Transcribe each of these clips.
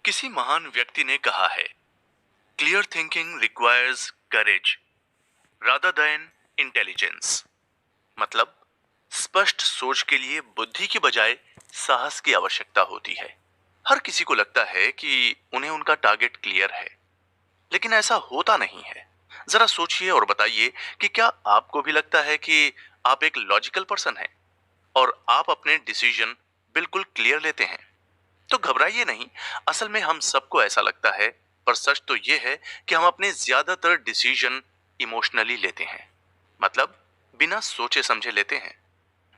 किसी महान व्यक्ति ने कहा है, क्लियर थिंकिंग रिक्वायर्स करेज रादर देन इंटेलिजेंस। मतलब, स्पष्ट सोच के लिए बुद्धि की बजाय साहस की आवश्यकता होती है। हर किसी को लगता है कि उन्हें उनका टारगेट क्लियर है, लेकिन ऐसा होता नहीं है। जरा सोचिए और बताइए कि क्या आपको भी लगता है कि आप एक लॉजिकल पर्सन हैं और आप अपने डिसीजन बिल्कुल क्लियर लेते हैं? तो घबराइए नहीं। असल में हम सबको ऐसा लगता है, पर सच तो ये है कि हम अपने ज्यादातर डिसीजन इमोशनली लेते हैं। मतलब, बिना सोचे समझे लेते हैं।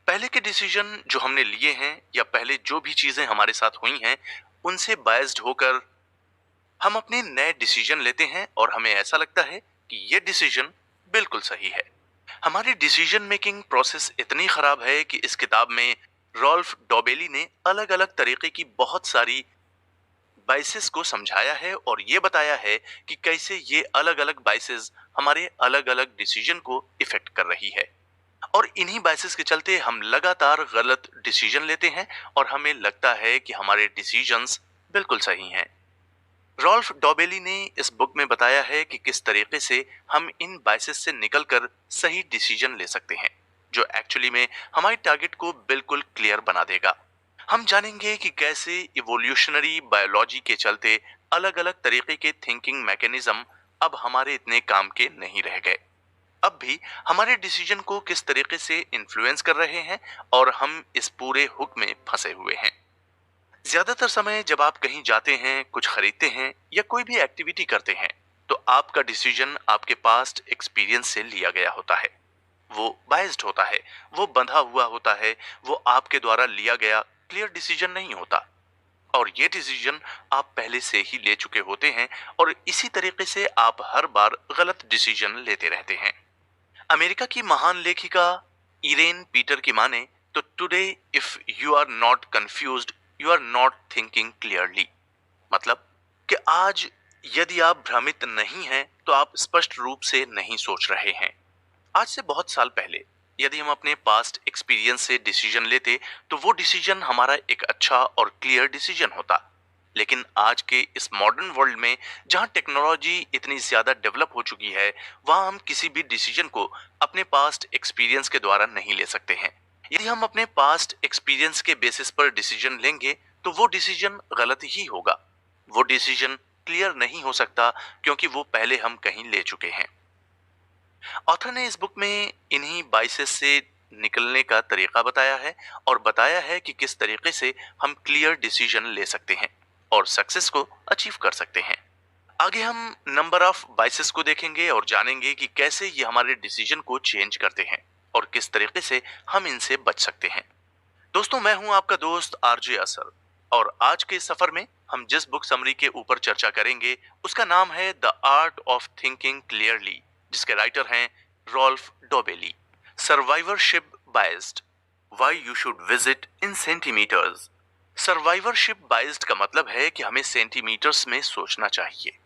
पहले के डिसीजन जो हमने लिए हैं या पहले जो भी चीजें हमारे साथ हुई हैं, उनसे बायस्ड होकर हम अपने नए डिसीजन लेते हैं और हमें ऐसा लगता है कि ये डिसीजन बिल्कुल सही है। हमारी डिसीजन मेकिंग प्रोसेस इतनी खराब है कि इस किताब में रॉल्फ डॉबेली ने अलग अलग तरीके की बहुत सारी बाइसेस को समझाया है और ये बताया है कि कैसे ये अलग अलग बाइसेस हमारे अलग अलग डिसीजन को इफेक्ट कर रही है। और इन्हीं बाइसेस के चलते हम लगातार गलत डिसीजन लेते हैं और हमें लगता है कि हमारे डिसीजंस बिल्कुल सही हैं। रॉल्फ डॉबेली ने इस बुक में बताया है कि किस तरीके से हम इन बाइसेस से निकलकर सही डिसीजन ले सकते हैं, जो एक्चुअली में हमारे टारगेट को बिल्कुल क्लियर बना देगा। हम जानेंगे कि कैसे इवोल्यूशनरी बायोलॉजी के चलते अलग अलग तरीके के थिंकिंग मैकेनिज्म अब हमारे इतने काम के नहीं रह गए। अब भी हमारे डिसीजन को किस तरीके से इन्फ्लुएंस कर रहे हैं और हम इस पूरे हुक में फंसे हुए हैं। ज्यादातर समय जब आप कहीं जाते हैं, कुछ खरीदते हैं या कोई भी एक्टिविटी करते हैं, तो आपका डिसीजन आपके पास्ट एक्सपीरियंस से लिया गया होता है। वो बायस्ड होता है, वो बंधा हुआ होता है, वो आपके द्वारा लिया गया क्लियर डिसीजन नहीं होता। और ये डिसीजन आप पहले से ही ले चुके होते हैं और इसी तरीके से आप हर बार गलत डिसीजन लेते रहते हैं। अमेरिका की महान लेखिका इरेन पीटर की माने तो today if you are not confused, you are not thinking clearly. मतलब कि आज यदि आप भ्रमित नहीं हैं तो आप स्पष्ट रूप से नहीं सोच रहे हैं। आज से बहुत साल पहले यदि हम अपने पास्ट एक्सपीरियंस से डिसीजन लेते तो वो डिसीजन हमारा एक अच्छा और क्लियर डिसीजन होता। लेकिन आज के इस मॉडर्न वर्ल्ड में जहां टेक्नोलॉजी इतनी ज्यादा डेवलप हो चुकी है, वहां हम किसी भी डिसीजन को अपने पास्ट एक्सपीरियंस के द्वारा नहीं ले सकते हैं। यदि हम अपने पास्ट एक्सपीरियंस के बेसिस पर डिसीजन लेंगे तो वो डिसीजन गलत ही होगा। वो डिसीजन क्लियर नहीं हो सकता, क्योंकि वो पहले हम कहीं ले चुके हैं। ऑथर ने इस बुक में इन्हीं बाइसेस से निकलने का तरीका बताया है और बताया है कि किस तरीके से हम क्लियर डिसीजन ले सकते हैं और सक्सेस को अचीव कर सकते हैं। आगे हम नंबर ऑफ बाइसेस को देखेंगे और जानेंगे कि कैसे ये हमारे डिसीजन को चेंज करते हैं और किस तरीके से हम इनसे बच सकते हैं। दोस्तों, मैं हूं आपका दोस्त आरजे असर और आज के इस सफर में हम जिस बुक समरी के ऊपर चर्चा करेंगे उसका नाम है the art of thinking clearly, जिसके राइटर हैं Rolf Dobelli. Survivorship biased, why you should visit in centimeters. Survivorship biased का मतलब है कि हमें सेंटीमीटर्स में सोचना चाहिए,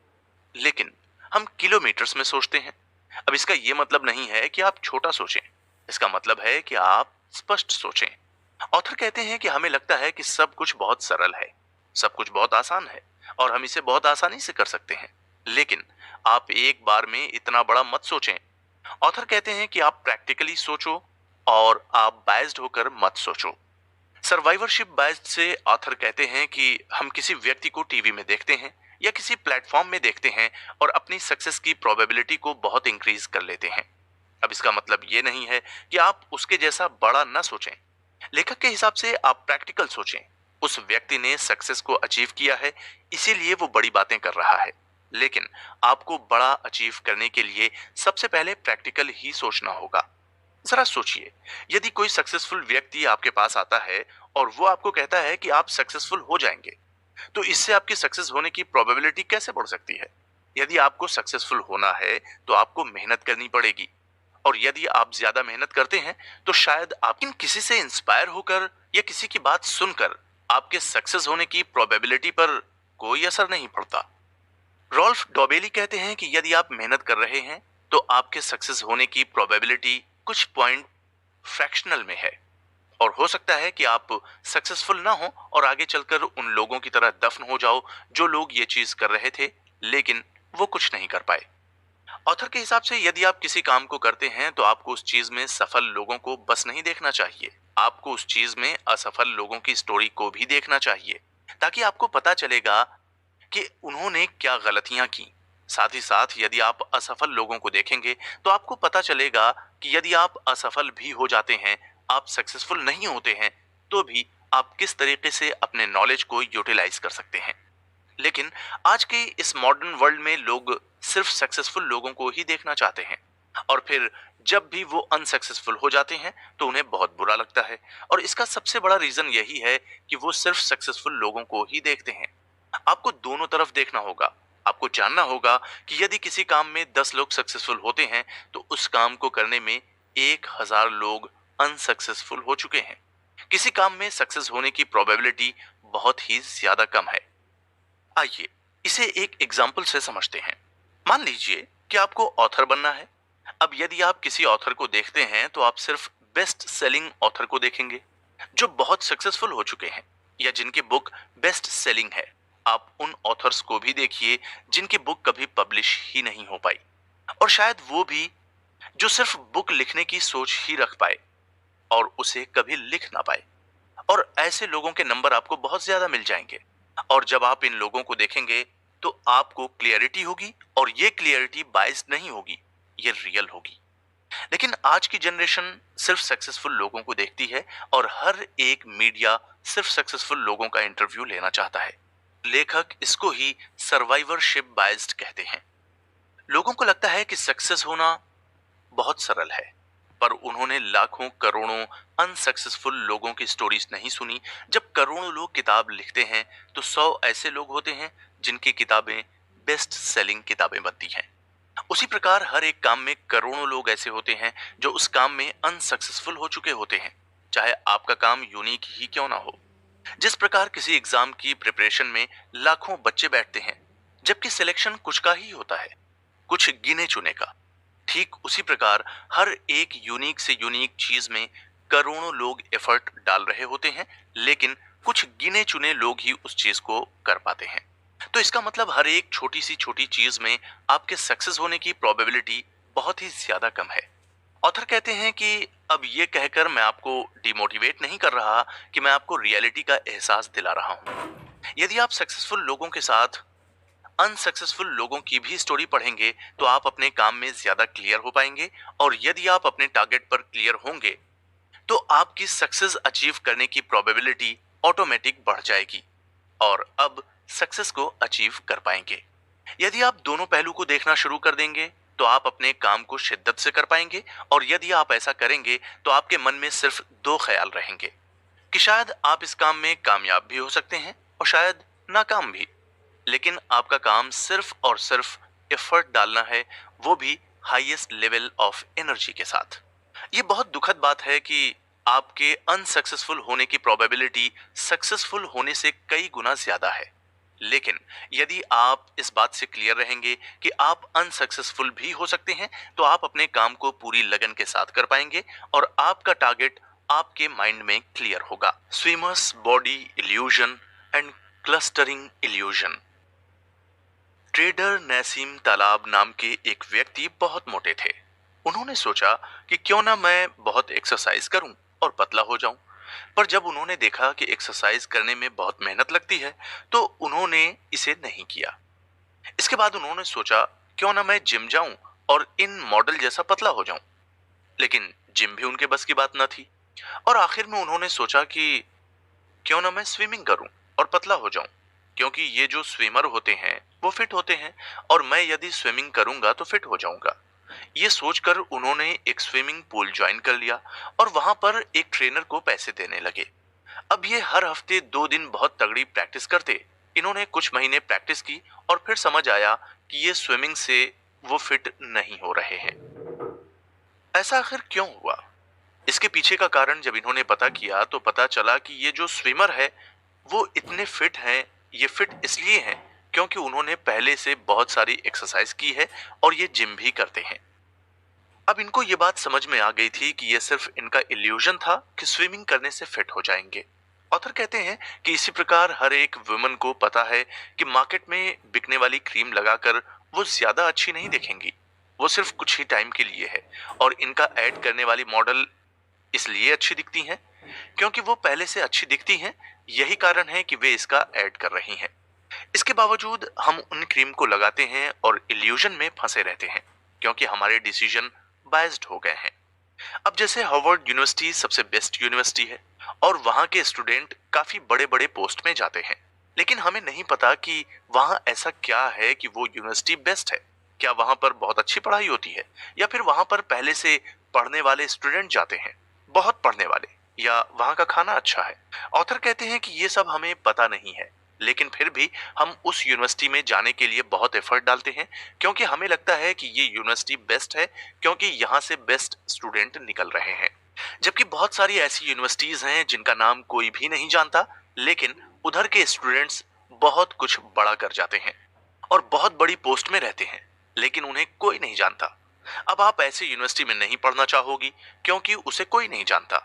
लेकिन हम किलोमीटर्स में सोचते हैं। अब इसका यह मतलब नहीं है कि आप छोटा सोचें, इसका मतलब है कि आप स्पष्ट सोचें। ऑथर कहते हैं कि हमें लगता है कि सब कुछ बहुत सरल है, सब कुछ बहुत आसान है और हम इसे बहुत आसानी से कर सकते हैं, लेकिन आप एक बार में इतना बड़ा मत सोचें। ऑथर कहते हैं कि आप प्रैक्टिकली सोचो और आप बायस्ड होकर मत सोचो। सर्वाइवरशिप बायस्ड से ऑथर कहते हैं कि हम किसी व्यक्ति को टीवी में देखते हैं या किसी प्लेटफॉर्म में देखते हैं और अपनी सक्सेस की प्रोबेबिलिटी को बहुत इंक्रीज कर लेते हैं। अब इसका मतलब ये नहीं है कि आप उसके जैसा बड़ा न सोचें। लेखक के हिसाब से आप प्रैक्टिकल सोचें। उस व्यक्ति ने सक्सेस को अचीव किया है, इसीलिए वो बड़ी बातें कर रहा है। लेकिन आपको बड़ा अचीव करने के लिए सबसे पहले प्रैक्टिकल ही सोचना होगा। जरा सोचिए, यदि कोई सक्सेसफुल व्यक्ति आपके पास आता है और वो आपको कहता है कि आप सक्सेसफुल हो जाएंगे, तो इससे आपकी सक्सेस होने की प्रोबेबिलिटी कैसे बढ़ सकती है? यदि आपको सक्सेसफुल होना है तो आपको मेहनत करनी पड़ेगी, और यदि आप ज्यादा मेहनत करते हैं तो शायद आप इन किसी से इंस्पायर होकर या किसी की बात सुनकर आपके सक्सेस होने की प्रोबेबिलिटी पर कोई असर नहीं पड़ता। रॉल्फ डॉबेली कहते हैं कि यदि आप मेहनत कर रहे हैं तो आपके सक्सेस होने की प्रोबेबिलिटी कुछ पॉइंट फ्रैक्शनल में है, और हो सकता है कि आप सक्सेसफुल ना हो और आगे चलकर उन लोगों की तरह दफन हो जाओ जो लोग ये चीज कर रहे थे लेकिन वो कुछ नहीं कर पाए। ऑथर के हिसाब से यदि आप किसी काम को करते हैं तो आपको उस चीज में सफल लोगों को बस नहीं देखना चाहिए, आपको उस चीज में असफल लोगों की स्टोरी को भी देखना चाहिए, ताकि आपको पता चलेगा कि उन्होंने क्या गलतियां की। साथ ही साथ यदि आप असफल लोगों को देखेंगे तो आपको पता चलेगा कि यदि आप असफल भी हो जाते हैं, आप सक्सेसफुल नहीं होते हैं, तो भी आप किस तरीके से अपने नॉलेज को यूटिलाइज कर सकते हैं। लेकिन आज के इस मॉडर्न वर्ल्ड में लोग सिर्फ सक्सेसफुल लोगों को ही देखना चाहते हैं, और फिर जब भी वो अनसक्सेसफुल हो जाते हैं तो उन्हें बहुत बुरा लगता है। और इसका सबसे बड़ा रीजन यही है कि वो सिर्फ सक्सेसफुल लोगों को ही देखते हैं। आपको दोनों तरफ देखना होगा। आपको जानना होगा कि यदि किसी काम में 10 लोग सक्सेसफुल होते हैं तो उस काम को करने में 1000 लोग अनसक्सेसफुल हो चुके हैं। किसी काम में सक्सेस होने की प्रोबेबिलिटी बहुत ही ज्यादा कम है। आइए इसे एक एग्जाम्पल से समझते हैं। मान लीजिए कि आपको ऑथर बनना है। अब यदि आप किसी ऑथर को देखते हैं तो आप सिर्फ बेस्ट सेलिंग ऑथर को देखेंगे जो बहुत सक्सेसफुल हो चुके हैं या जिनकी बुक बेस्ट सेलिंग है। आप उन ऑथर्स को भी देखिए जिनकी बुक कभी पब्लिश ही नहीं हो पाई, और शायद वो भी जो सिर्फ बुक लिखने की सोच ही रख पाए और उसे कभी लिख ना पाए। और ऐसे लोगों के नंबर आपको बहुत ज्यादा मिल जाएंगे। और जब आप इन लोगों को देखेंगे तो आपको क्लियरिटी होगी, और ये क्लियरिटी बायस्ड नहीं होगी, ये रियल होगी। लेकिन आज की जनरेशन सिर्फ सक्सेसफुल लोगों को देखती है और हर एक मीडिया सिर्फ सक्सेसफुल लोगों का इंटरव्यू लेना चाहता है। लेखक इसको ही सर्वाइवरशिप बायस्ड कहते हैं। लोगों को लगता है कि सक्सेस होना बहुत सरल है, पर उन्होंने लाखों करोड़ों अनसक्सेसफुल लोगों की स्टोरीज नहीं सुनी। जब करोड़ों लोग किताब लिखते हैं तो 100 ऐसे लोग होते हैं जिनकी किताबें बेस्ट सेलिंग किताबें बनती हैं। उसी प्रकार हर एक काम में करोड़ों लोग ऐसे होते हैं जो उस काम में अनसक्सेसफुल हो चुके होते हैं, चाहे आपका काम यूनिक ही क्यों ना हो। जिस प्रकार किसी एग्जाम की प्रिपरेशन में लाखों बच्चे बैठते हैं जबकि सिलेक्शन कुछ का ही होता है, कुछ गिने चुने का, ठीक उसी प्रकार हर एक यूनिक से यूनिक चीज में करोड़ों लोग एफर्ट डाल रहे होते हैं, लेकिन कुछ गिने चुने लोग ही उस चीज को कर पाते हैं। तो इसका मतलब हर एक छोटी सी छोटी चीज में आपके सक्सेस होने की प्रोबेबिलिटी बहुत ही ज्यादा कम है। ऑथर कहते हैं कि अब ये कहकर मैं आपको डिमोटिवेट नहीं कर रहा कि मैं आपको रियलिटी का एहसास दिला रहा हूं। यदि आप सक्सेसफुल लोगों के साथ अनसक्सेसफुल लोगों की भी स्टोरी पढ़ेंगे तो आप अपने काम में ज्यादा क्लियर हो पाएंगे, और यदि आप अपने टारगेट पर क्लियर होंगे तो आपकी सक्सेस अचीव करने की प्रोबेबिलिटी ऑटोमेटिक बढ़ जाएगी और अब सक्सेस को अचीव कर पाएंगे। यदि आप दोनों पहलू को देखना शुरू कर देंगे तो आप अपने काम को शिद्दत से कर पाएंगे, और यदि आप ऐसा करेंगे तो आपके मन में सिर्फ दो ख्याल रहेंगे कि शायद आप इस काम में कामयाब भी हो सकते हैं और शायद नाकाम भी, लेकिन आपका काम सिर्फ और सिर्फ एफर्ट डालना है, वो भी हाईएस्ट लेवल ऑफ एनर्जी के साथ। ये बहुत दुखद बात है कि आपके अनसक्सेसफुल होने की प्रोबेबिलिटी सक्सेसफुल होने से कई गुना ज्यादा है। लेकिन यदि आप इस बात से क्लियर रहेंगे कि आप अनसक्सेसफुल भी हो सकते हैं तो आप अपने काम को पूरी लगन के साथ कर पाएंगे और आपका टारगेट आपके माइंड में क्लियर होगा। Swimmers body illusion and clustering illusion. Trader Naseem तालाब नाम के एक व्यक्ति बहुत मोटे थे। उन्होंने सोचा कि क्यों ना मैं बहुत एक्सरसाइज करूं और पतला हो जाऊं। पर जब उन्होंने देखा कि एक्सरसाइज करने में बहुत मेहनत लगती है तो उन्होंने इसे नहीं किया। इसके बाद उन्होंने सोचा क्यों ना मैं जिम जाऊं और इन मॉडल जैसा पतला हो जाऊं। लेकिन जिम भी उनके बस की बात न थी। और आखिर में उन्होंने सोचा कि क्यों ना मैं स्विमिंग करूं और पतला हो जाऊं, क्योंकि ये जो स्विमर होते हैं वो फिट होते हैं और मैं यदि स्विमिंग करूंगा तो फिट हो जाऊंगा। ये सोचकर उन्होंने एक स्विमिंग पूल ज्वाइन कर लिया और वहां पर एक ट्रेनर को पैसे देने लगे। अब ये हर हफ्ते 2 दिन बहुत तगड़ी प्रैक्टिस करते। इन्होंने कुछ महीने प्रैक्टिस की और फिर समझ आया कि ये स्विमिंग से वो फिट नहीं हो रहे हैं। ऐसा आखिर क्यों हुआ? इसके पीछे का कारण जब इन्होंने पता किया तो पता चला कि ये जो स्विमर है वो इतने फिट हैं। ये फिट इसलिए हैं क्योंकि उन्होंने पहले से बहुत सारी एक्सरसाइज की है और ये जिम भी करते हैं। अब इनको ये बात समझ में आ गई थी कि ये सिर्फ इनका इल्यूजन था कि स्विमिंग करने से फिट हो जाएंगे। ऑथर कहते हैं कि इसी प्रकार हर एक वुमन को पता है कि मार्केट में बिकने वाली क्रीम लगाकर वो ज्यादा अच्छी नहीं दिखेंगी, वो सिर्फ कुछ ही टाइम के लिए है। और इनका ऐड करने वाली मॉडल इसलिए अच्छी दिखती हैं क्योंकि वो पहले से अच्छी दिखती हैं। यही कारण है कि वे इसका ऐड कर रही हैं। इसके बावजूद हम उन क्रीम को लगाते हैं और इल्यूजन में फंसे रहते हैं क्योंकि हमारे डिसीजन बायस्ड हो गए हैं। अब जैसे हार्वर्ड यूनिवर्सिटी सबसे बेस्ट यूनिवर्सिटी है और वहां के स्टूडेंट काफी बड़े बड़े पोस्ट में जाते हैं, लेकिन हमें नहीं पता कि वहां ऐसा क्या है कि वो यूनिवर्सिटी बेस्ट है। क्या वहां पर बहुत अच्छी पढ़ाई होती है, या फिर वहां पर पहले से पढ़ने वाले स्टूडेंट जाते हैं, बहुत पढ़ने वाले, या वहां का खाना अच्छा है। ऑथर कहते हैं कि ये सब हमें पता नहीं है, लेकिन फिर भी हम उस यूनिवर्सिटी में जाने के लिए बहुत एफर्ट डालते हैं क्योंकि हमें लगता है कि ये यूनिवर्सिटी बेस्ट है क्योंकि यहाँ से बेस्ट स्टूडेंट निकल रहे हैं। जबकि बहुत सारी ऐसी यूनिवर्सिटीज हैं जिनका नाम कोई भी नहीं जानता, लेकिन उधर के स्टूडेंट्स बहुत कुछ बड़ा कर जाते हैं और बहुत बड़ी पोस्ट में रहते हैं, लेकिन उन्हें कोई नहीं जानता। अब आप ऐसे यूनिवर्सिटी में नहीं पढ़ना चाहोगी क्योंकि उसे कोई नहीं जानता।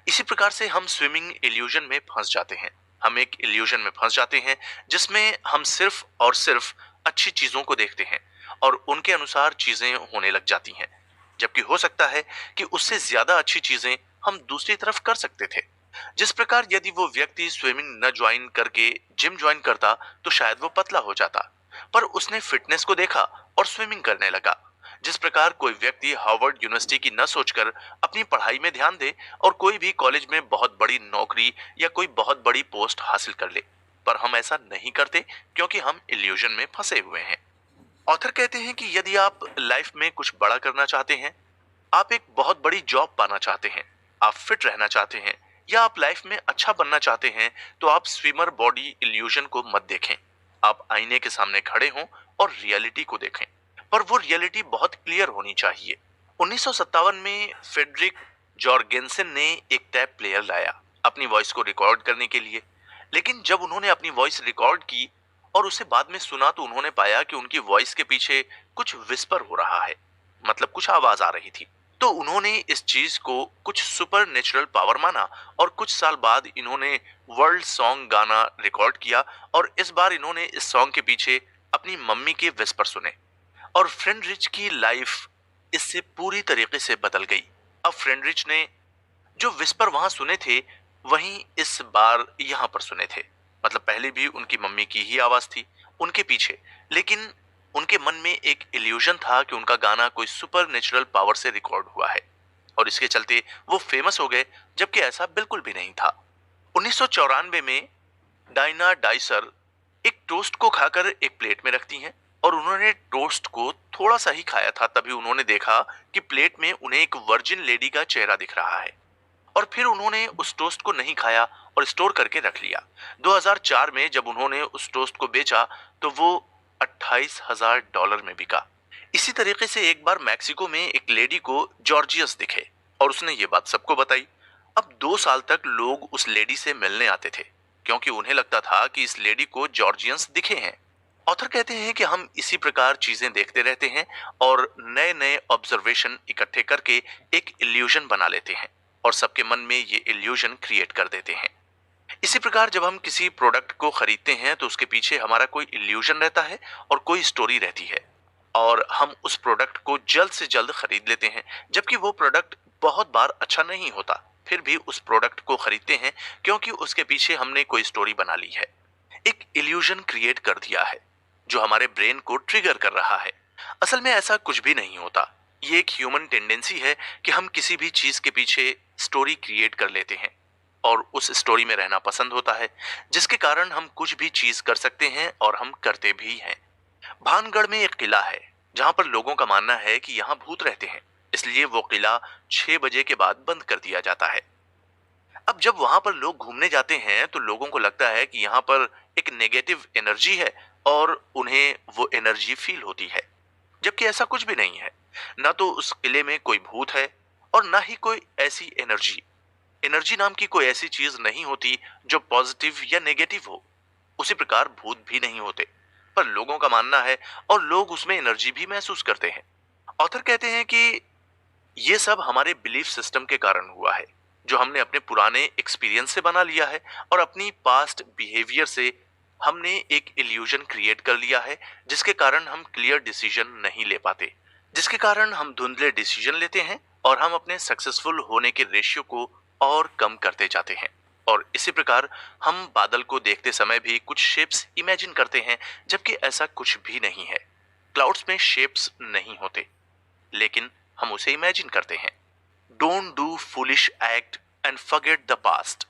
इसी प्रकार से हम स्विमिंग इल्यूजन में फंस जाते हैं। हम एक इल्यूजन में फंस जाते हैं जिसमें हम सिर्फ और सिर्फ अच्छी चीजों को देखते हैं और उनके अनुसार चीजें होने लग जाती हैं, जबकि हो सकता है कि उससे ज्यादा अच्छी चीजें हम दूसरी तरफ कर सकते थे। जिस प्रकार यदि वो व्यक्ति स्विमिंग न ज्वाइन करके जिम ज्वाइन करता तो शायद वो पतला हो जाता, पर उसने फिटनेस को देखा और स्विमिंग करने लगा। जिस प्रकार कोई व्यक्ति हार्वर्ड यूनिवर्सिटी की न सोचकर अपनी पढ़ाई में ध्यान दे और कोई भी कॉलेज में बहुत बड़ी नौकरी या कोई बहुत बड़ी पोस्ट हासिल कर ले, पर हम ऐसा नहीं करते क्योंकि हम इल्यूजन में फंसे हुए हैं। ऑथर कहते हैं कि यदि आप लाइफ में कुछ बड़ा करना चाहते हैं, आप एक बहुत बड़ी जॉब पाना चाहते हैं, आप फिट रहना चाहते हैं, या आप लाइफ में अच्छा बनना चाहते हैं, तो आप स्विमर बॉडी इल्यूजन को मत देखें। आप आईने के सामने खड़े हों और रियलिटी को देखें, पर वो रियलिटी बहुत क्लियर होनी चाहिए। 1957 में फेडरिक जॉर्गेनसन ने एक टैप प्लेयर लाया अपनी वॉइस को रिकॉर्ड करने के लिए, लेकिन जब उन्होंने अपनी वॉइस रिकॉर्ड की और उसे बाद में सुना तो उन्होंने पाया कि उनकी वॉइस के पीछे कुछ विस्पर हो रहा है, मतलब कुछ आवाज आ रही थी। तो उन्होंने इस चीज को कुछ सुपर नेचुरल पावर माना और कुछ साल बाद इन्होंने वर्ल्ड सॉन्ग गाना रिकॉर्ड किया और इस बार इन्होंने इस सॉन्ग के पीछे अपनी मम्मी के विस्पर सुने और फ्रेंडरिच की लाइफ इससे पूरी तरीके से बदल गई। अब फ्रेंडरिच ने जो विस्पर वहां सुने थे वहीं इस बार यहां पर सुने थे, मतलब पहले भी उनकी मम्मी की ही आवाज थी उनके पीछे, लेकिन उनके मन में एक इल्यूजन था कि उनका गाना कोई सुपर नेचुरल पावर से रिकॉर्ड हुआ है और इसके चलते वो फेमस हो गए, जबकि ऐसा बिल्कुल भी नहीं था। 1994 में डायना डाइसर एक टोस्ट को खाकर एक प्लेट में रखती हैं और उन्होंने टोस्ट को थोड़ा सा ही खाया था, तभी उन्होंने देखा कि प्लेट में उन्हें एक वर्जिन लेडी का चेहरा दिख रहा है और फिर उन्होंने उस टोस्ट को नहीं खाया और स्टोर करके रख लिया। 2004 में जब उन्होंने उस टोस्ट को बेचा तो वो $28,000 में बिका। इसी तरीके से एक बार मैक्सिको में एक लेडी को जॉर्जियस दिखे और उसने ये बात सबको बताई। अब 2 साल तक लोग उस लेडी से मिलने आते थे क्योंकि उन्हें लगता था कि इस लेडी को जॉर्जियंस दिखे हैं। ऑथर कहते हैं कि हम इसी प्रकार चीजें देखते रहते हैं और नए नए ऑब्जर्वेशन इकट्ठे करके एक इल्यूजन बना लेते हैं और सबके मन में ये इल्यूजन क्रिएट कर देते हैं। इसी प्रकार जब हम किसी प्रोडक्ट को खरीदते हैं तो उसके पीछे हमारा कोई इल्यूजन रहता है और कोई स्टोरी रहती है और हम उस प्रोडक्ट को जल्द से जल्द खरीद लेते हैं, जबकि वो प्रोडक्ट बहुत बार अच्छा नहीं होता, फिर भी उस प्रोडक्ट को खरीदते हैं क्योंकि उसके पीछे हमने कोई स्टोरी बना ली है, एक इल्यूजन क्रिएट कर दिया है जो हमारे ब्रेन को ट्रिगर कर रहा है। असल में ऐसा कुछ भी नहीं होता। ये एक ह्यूमन टेंडेंसी है कि हम किसी भी चीज के पीछे स्टोरी क्रिएट कर लेते हैं और उस स्टोरी में रहना पसंद होता है, जिसके कारण हम कुछ भी चीज कर सकते हैं और हम करते भी हैं। भानगढ़ में एक किला है जहां पर लोगों का मानना है कि यहाँ भूत रहते हैं, इसलिए वो किला 6 बजे के बाद बंद कर दिया जाता है। अब जब वहां पर लोग घूमने जाते हैं तो लोगों को लगता है कि यहाँ पर एक नेगेटिव एनर्जी है और उन्हें वो एनर्जी फील होती है, जबकि ऐसा कुछ भी नहीं है। ना तो उस किले में कोई भूत है और ना ही कोई ऐसी एनर्जी एनर्जी नाम की कोई ऐसी चीज नहीं होती जो पॉजिटिव या नेगेटिव हो। उसी प्रकार भूत भी नहीं होते, पर लोगों का मानना है और लोग उसमें एनर्जी भी महसूस करते हैं। ऑथर कहते हैं कि ये सब हमारे बिलीफ सिस्टम के कारण हुआ है, जो हमने अपने पुराने एक्सपीरियंस से बना लिया है और अपनी पास्ट बिहेवियर से हमने एक इल्यूजन क्रिएट कर लिया है, जिसके कारण हम क्लियर डिसीजन नहीं ले पाते, जिसके कारण हम धुंधले डिसीजन लेते हैं और हम अपने सक्सेसफुल होने के रेशियो को और कम करते जाते हैं। और इसी प्रकार हम बादल को देखते समय भी कुछ शेप्स इमेजिन करते हैं, जबकि ऐसा कुछ भी नहीं है। क्लाउड्स में शेप्स नहीं होते, लेकिन हम उसे इमेजिन करते हैं। Don't do foolish act and forget the past.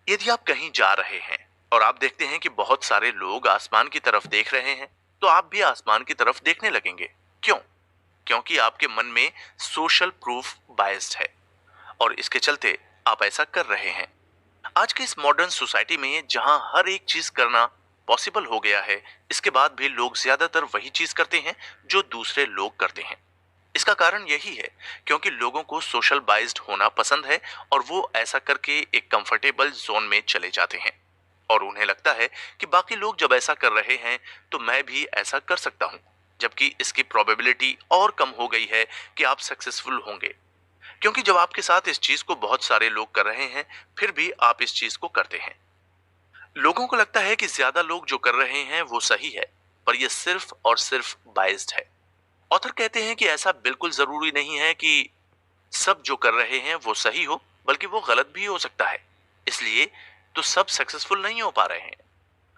यदि आप कहीं जा रहे हैं और आप देखते हैं कि बहुत सारे लोग आसमान की तरफ देख रहे हैं, तो आप भी आसमान की तरफ देखने लगेंगे। क्यों? क्योंकि आपके मन में सोशल प्रूफ बायस्ड है और इसके चलते आप ऐसा कर रहे हैं। आज के इस मॉडर्न सोसाइटी में जहां हर एक चीज करना पॉसिबल हो गया है, इसके बाद भी लोग ज्यादातर वही चीज करते हैं जो दूसरे लोग करते हैं। इसका कारण यही है क्योंकि लोगों को सोशल बाइज्ड होना पसंद है और वो ऐसा करके एक कंफर्टेबल जोन में चले जाते हैं और उन्हें लगता है कि बाकी लोग जब ऐसा कर रहे हैं तो मैं भी ऐसा कर सकता हूं, जबकि इसकी प्रोबेबिलिटी और कम हो गई है कि आप सक्सेसफुल होंगे। क्योंकि जब आपके साथ इस चीज को बहुत सारे लोग कर रहे हैं, फिर भी आप इस चीज को करते हैं। लोगों को लगता है कि ज्यादा लोग जो कर रहे हैं वो सही है, पर यह सिर्फ और सिर्फ बाइज्ड है। ऑथर कहते हैं कि ऐसा बिल्कुल जरूरी नहीं है कि सब जो कर रहे हैं वो सही हो, बल्कि वो गलत भी हो सकता है। इसलिए तो सब सक्सेसफुल नहीं हो पा रहे हैं।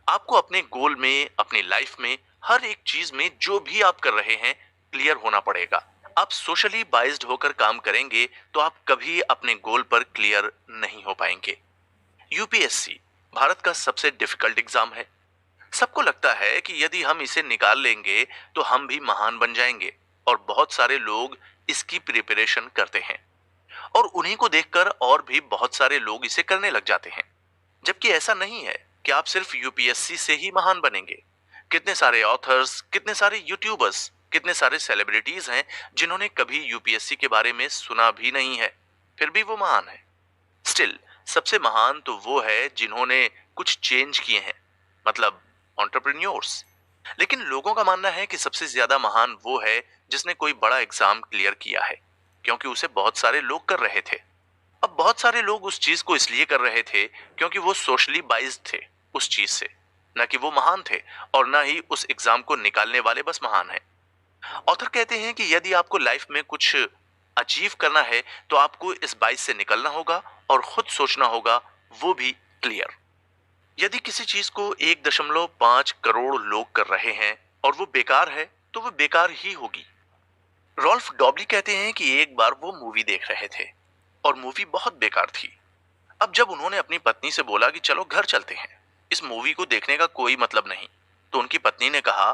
आपको अपने गोल में, अपनी लाइफ में, हर एक चीज में जो भी आप कर रहे हैं क्लियर होना पड़ेगा। आप सोशली बाइज्ड होकर काम करेंगे तो आप कभी अपने गोल पर क्लियर नहीं हो पाएंगे। यूपीएससी भारत का सबसे डिफिकल्ट एग्जाम है। सबको लगता है कि यदि हम इसे निकाल लेंगे तो हम भी महान बन जाएंगे और बहुत सारे लोग इसकी प्रिपरेशन करते हैं और उन्हीं को देखकर और भी बहुत सारे लोग इसे करने लग जाते हैं। जबकि ऐसा नहीं है कि आप सिर्फ यूपीएससी से ही महान बनेंगे। कितने सारे ऑथर्स, कितने सारे यूट्यूबर्स, कितने सारे सेलिब्रिटीज हैं जिन्होंने कभी यूपीएससी के बारे में सुना भी नहीं है, फिर भी वो महान है। स्टिल सबसे महान तो वो है जिन्होंने कुछ चेंज किए हैं, मतलब एंटरप्रेन्योर्स। लेकिन लोगों का मानना है कि सबसे ज्यादा महान वो है जिसने कोई बड़ा एग्जाम क्लियर किया है, क्योंकि उसे बहुत सारे लोग कर रहे थे। अब बहुत सारे लोग उस चीज को इसलिए कर रहे थे क्योंकि वो सोशली बाइज्ड थे उस चीज से, न कि वो महान थे और न ही उस एग्जाम को निकालने वाले बस महान है। ऑथर कहते हैं कि यदि आपको लाइफ में कुछ अचीव करना है तो आपको इस बाइज से निकलना होगा और खुद सोचना होगा, वो भी क्लियर। यदि किसी चीज को 1.5 करोड़ लोग कर रहे हैं और वो बेकार है, तो वो बेकार ही होगी। रॉल्फ डॉबली कहते हैं कि एक बार वो मूवी देख रहे थे और मूवी बहुत बेकार थी। अब जब उन्होंने अपनी पत्नी से बोला कि चलो घर चलते हैं, इस मूवी को देखने का कोई मतलब नहीं, तो उनकी पत्नी ने कहा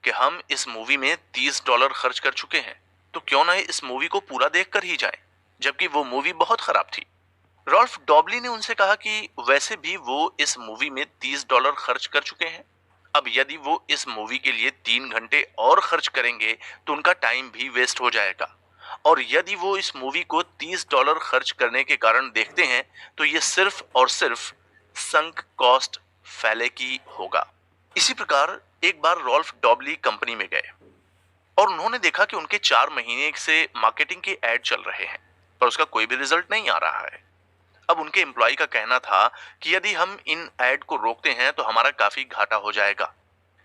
कि हम इस मूवी में $30 खर्च कर चुके हैं, तो क्यों ना इस मूवी को पूरा देखकर ही जाएं, जबकि वो मूवी बहुत खराब थी। रॉल्फ डॉबली ने उनसे कहा कि वैसे भी वो इस मूवी में $30 खर्च कर चुके हैं। अब यदि वो इस मूवी के लिए 3 घंटे और खर्च करेंगे तो उनका टाइम भी वेस्ट हो जाएगा, और यदि वो इस मूवी को $30 खर्च करने के कारण देखते हैं तो ये सिर्फ और सिर्फ संक कॉस्ट फैलेकी होगा। इसी प्रकार एक बार रॉल्फ डॉबली कंपनी में गए और उन्होंने देखा कि उनके 4 महीने से मार्केटिंग के ऐड चल रहे हैं, पर उसका कोई भी रिजल्ट नहीं आ रहा है। अब उनके एम्प्लॉय का कहना था कि यदि हम इन ऐड को रोकते हैं तो हमारा काफी घाटा हो जाएगा,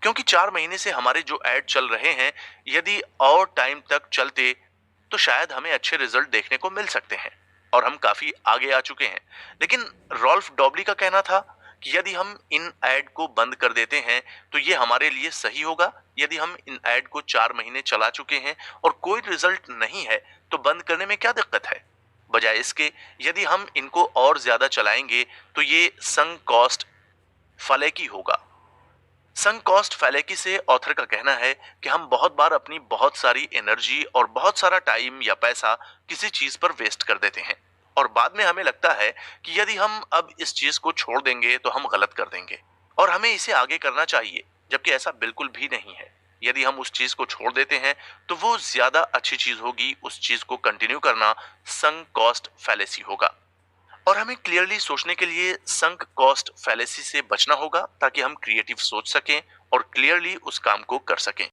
क्योंकि 4 महीने से हमारे जो ऐड चल रहे हैं यदि और टाइम तक चलते तो शायद हमें अच्छे रिजल्ट देखने को मिल सकते हैं और हम काफी आगे आ चुके हैं। लेकिन रॉल्फ डॉबली का कहना था कि यदि हम इन ऐड को बंद कर देते हैं तो ये हमारे लिए सही होगा। यदि हम इन ऐड को 4 महीने चला चुके हैं और कोई रिजल्ट नहीं है तो बंद करने में क्या दिक्कत है। बजाय इसके यदि हम इनको और ज्यादा चलाएंगे तो ये संक कॉस्ट फैलेकी होगा। संक कॉस्ट फैलेकी से ऑथर का कहना है कि हम बहुत बार अपनी बहुत सारी एनर्जी और बहुत सारा टाइम या पैसा किसी चीज पर वेस्ट कर देते हैं और बाद में हमें लगता है कि यदि हम अब इस चीज को छोड़ देंगे तो हम गलत कर देंगे और हमें इसे आगे करना चाहिए, जबकि ऐसा बिल्कुल भी नहीं है। यदि हम उस चीज को छोड़ देते हैं तो वो ज्यादा अच्छी चीज होगी, उस चीज को कंटिन्यू करना संक कॉस्ट फैलेसी होगा। और हमें क्लियरली सोचने के लिए संक कॉस्ट फैलेसी से बचना होगा ताकि हम क्रिएटिव सोच सकें और क्लियरली उस काम को कर सकें।